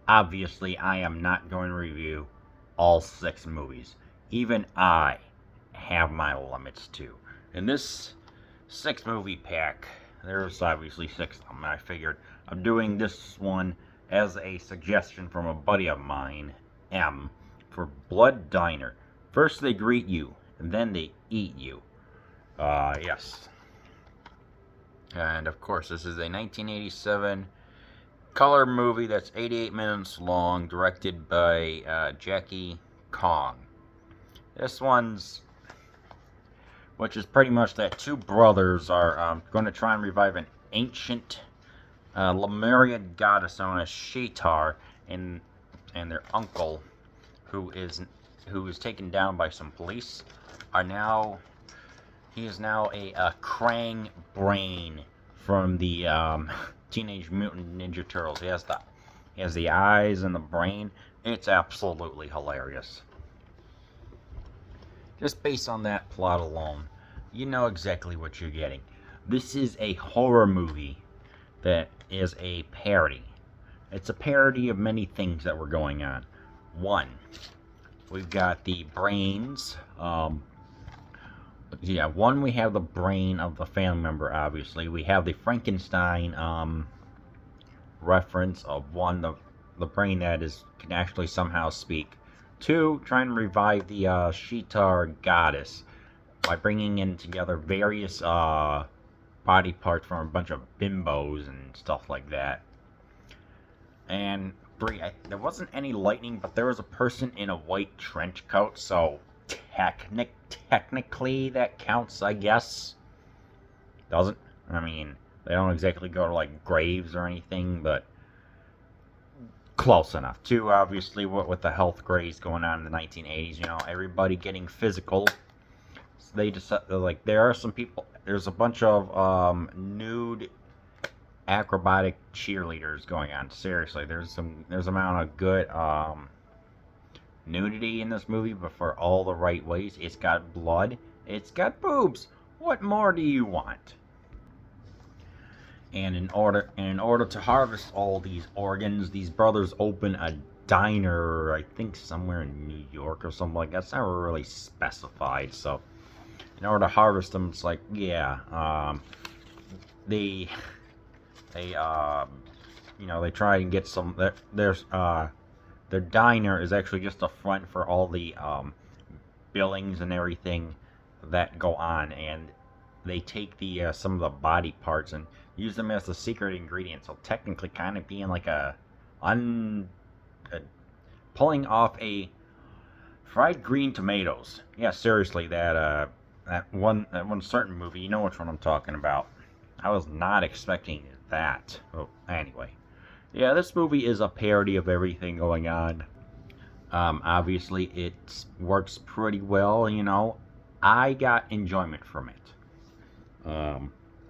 Obviously, I am not going to review all 6 movies. Even I have my limits too. In this 6 movie pack, there's obviously 6 of them. I figured I'm doing this one as a suggestion from a buddy of mine, M, for Blood Diner. First they greet you, and then they eat you. Yes. And of course, this is a 1987 color movie that's 88 minutes long, directed by Jackie Kong. This one's, which is pretty much that two brothers are going to try and revive an ancient Lemurian goddess known as Sheetar, and their uncle, who is taken down by some police, are now he is now a Krang brain from the Teenage Mutant Ninja Turtles. He has the eyes and the brain. It's absolutely hilarious. Just based on that plot alone, you know exactly what you're getting. This is a horror movie that is a parody. It's a parody of many things that were going on. One, we've got the brains. One, we have the brain of the family member, obviously. We have the Frankenstein reference of one, the brain that can actually somehow speak. Two, trying to revive the Sheetar goddess by bringing in together various body parts from a bunch of bimbos and stuff like that. And three, there wasn't any lightning, but there was a person in a white trench coat, so technically that counts, I guess. Doesn't? I mean, they don't exactly go to like graves or anything, but close enough. Two, obviously, with the health craze going on in the 1980s, everybody getting physical. So they just like there are some people. There's a bunch of nude acrobatic cheerleaders going on. Seriously, there's amount of good nudity in this movie, but for all the right ways. It's got blood. It's got boobs. What more do you want? And in order to harvest all these organs, these brothers open a diner, I think somewhere in New York or something like that. It's never really specified. So, in order to harvest them, it's like, they try and get some. Their diner is actually just a front for all the billings and everything that go on, and they take the some of the body parts and use them as the secret ingredient. So technically, kind of being like pulling off a fried green tomatoes. Yeah, seriously, that one certain movie. You know which one I'm talking about. I was not expecting that. Oh, anyway. Yeah, this movie is a parody of everything going on. Obviously, it works pretty well, I got enjoyment from it.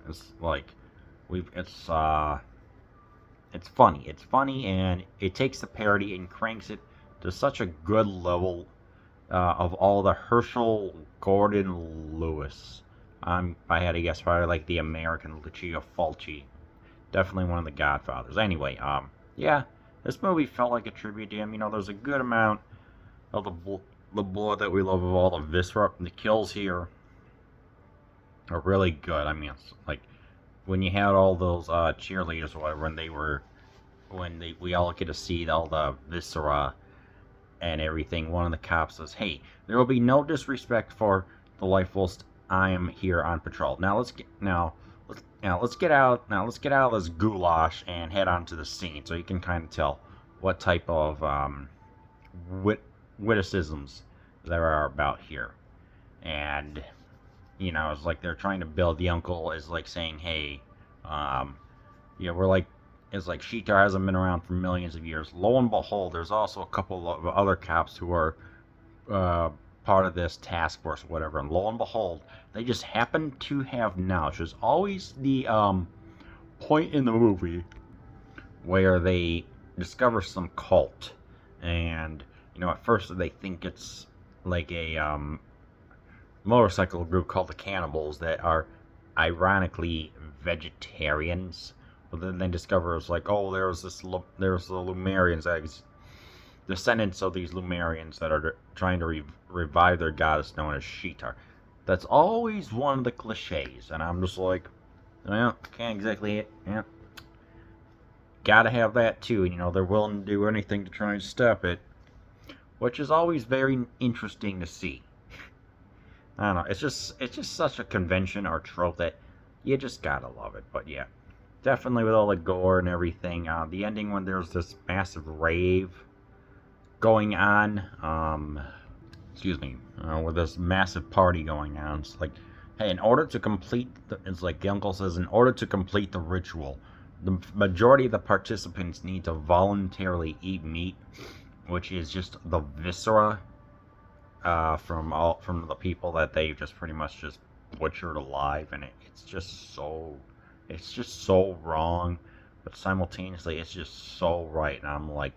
It's like, it's funny. It's funny, and it takes the parody and cranks it to such a good level of all the Herschel Gordon Lewis. I had to guess probably like the American Lucio Fulci. Definitely one of the Godfathers. Anyway, this movie felt like a tribute to him. There's a good amount of the blood that we love, of all the viscera. The kills here are really good. I mean, it's like when you had all those cheerleaders or whatever, we all get to see all the viscera and everything. One of the cops says, "Hey, there will be no disrespect for the life whilst I am here on patrol. Let's get out of this goulash and head on to the scene," so you can kind of tell what type of witticisms there are about here. And it's like they're trying to build. The uncle is like saying, "Hey, we're like." It's like Sheetar hasn't been around for millions of years. Lo and behold, there's also a couple of other cops who are part of this task force or whatever, and lo and behold, they just happen to have knowledge. There's always the point in the movie where they discover some cult, and at first they think it's like a motorcycle group called the Cannibals that are ironically vegetarians, But then they discover it's like, oh, there's the Lumerians, descendants of these Lumerians that are trying to revive their goddess known as Sheetar. That's always one of the cliches, and I'm just like, well, can't exactly, yeah, gotta have that too. They're willing to do anything to try and stop it, which is always very interesting to see. I don't know. It's just such a convention or trope that you just gotta love it. But yeah, definitely with all the gore and everything. The ending when there's this massive rave going on. Excuse me. With this massive party going on. It's like, hey, in order to complete, it's like the uncle says, in order to complete the ritual, the majority of the participants need to voluntarily eat meat, which is just the viscera from the people that they just pretty much just butchered alive, and it's just so wrong, but simultaneously it's just so right. And I'm like,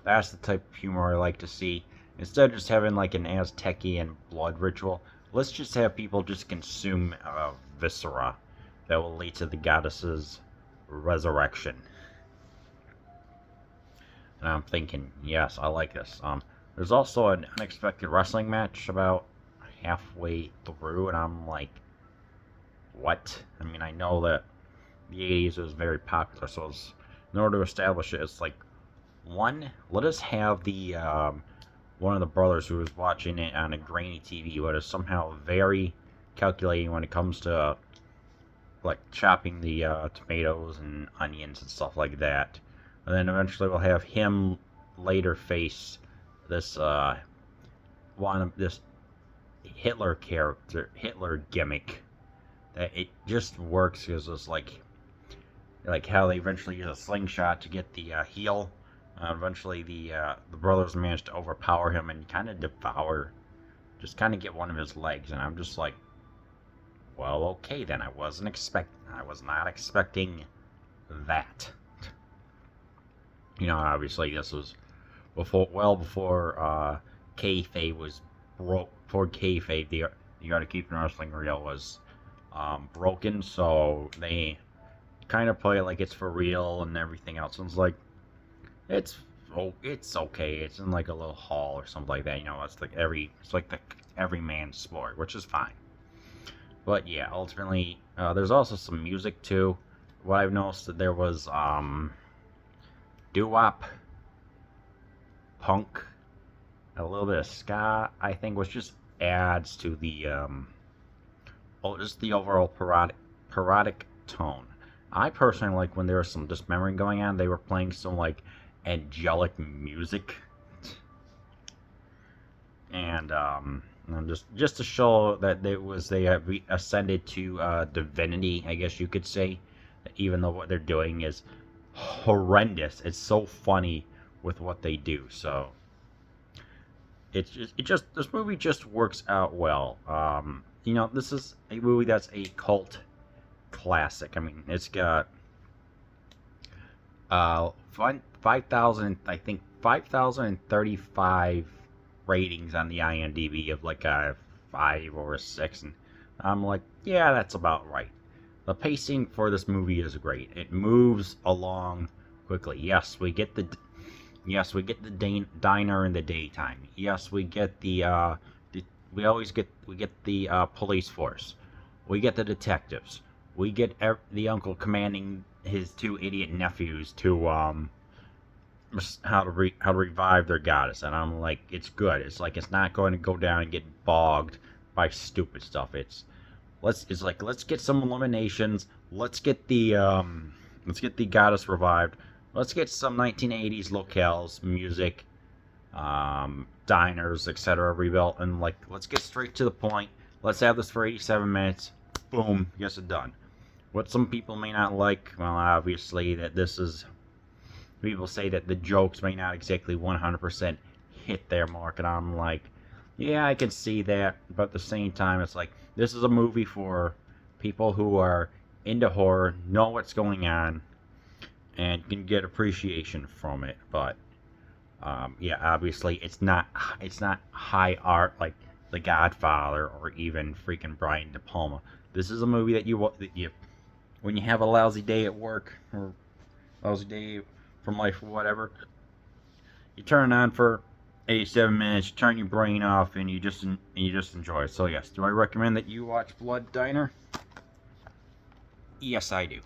that's the type of humor I like to see. Instead of just having like an Aztecian blood ritual, let's just have people just consume viscera that will lead to the goddess's resurrection. And I'm thinking, yes, I like this. There's also an unexpected wrestling match about halfway through, and I'm like, what? I mean, I know that the 80s was very popular, so in order to establish it, it's like, one, let us have the one of the brothers who was watching it on a grainy TV, but is somehow very calculating when it comes to like chopping the tomatoes and onions and stuff like that. And then eventually we'll have him later face this this Hitler gimmick that it just works because it's like how they eventually use a slingshot to get the heel. Eventually the brothers manage to overpower him and kind of get one of his legs, and I'm just like, well, okay then. I was not expecting that. Obviously this was before kayfabe was broke. Before kayfabe, the art of keeping wrestling real was broken, so they kind of play it like it's for real and everything else. And it's like, it's okay. It's in like a little hall or something like that. It's like the every man's sport, which is fine. But yeah, ultimately, there's also some music too. What I've noticed that there was doo-wop, punk, a little bit of ska, I think, which just adds to the just the overall parodic tone. I personally like when there was some dismembering going on. They were playing some like angelic music, and just to show that they have ascended to divinity, I guess you could say. Even though what they're doing is horrendous, it's so funny with what they do. So this movie just works out well. This is a movie that's a cult classic. I mean, it's got 5,000, I think 5,035 ratings on the IMDb of like a 5 or a 6, and I'm like, yeah, that's about right. The pacing for this movie is great. It moves along quickly. Yes, we get the diner in the daytime. Yes, we get the police force. We get the detectives. We get the uncle commanding his two idiot nephews to how to revive their goddess, and I'm like, it's good. It's like it's not going to go down and get bogged by stupid stuff. Let's get some eliminations. Let's get the goddess revived. Let's get some 1980s locales, music, diners, etc. rebuilt, and let's get straight to the point. Let's have this for 87 minutes. Boom, gets it done. What some people may not like, well, obviously people say that the jokes may not exactly 100% hit their mark, and I'm like, yeah, I can see that, but at the same time, it's like, this is a movie for people who are into horror, know what's going on, and can get appreciation from it. But yeah, obviously, it's not high art like The Godfather or even freaking Brian De Palma. This is a movie that you when you have a lousy day at work or lousy day from life or whatever, you turn it on for 87 minutes, you turn your brain off, and you just enjoy it. So yes, do I recommend that you watch Blood Diner? Yes, I do.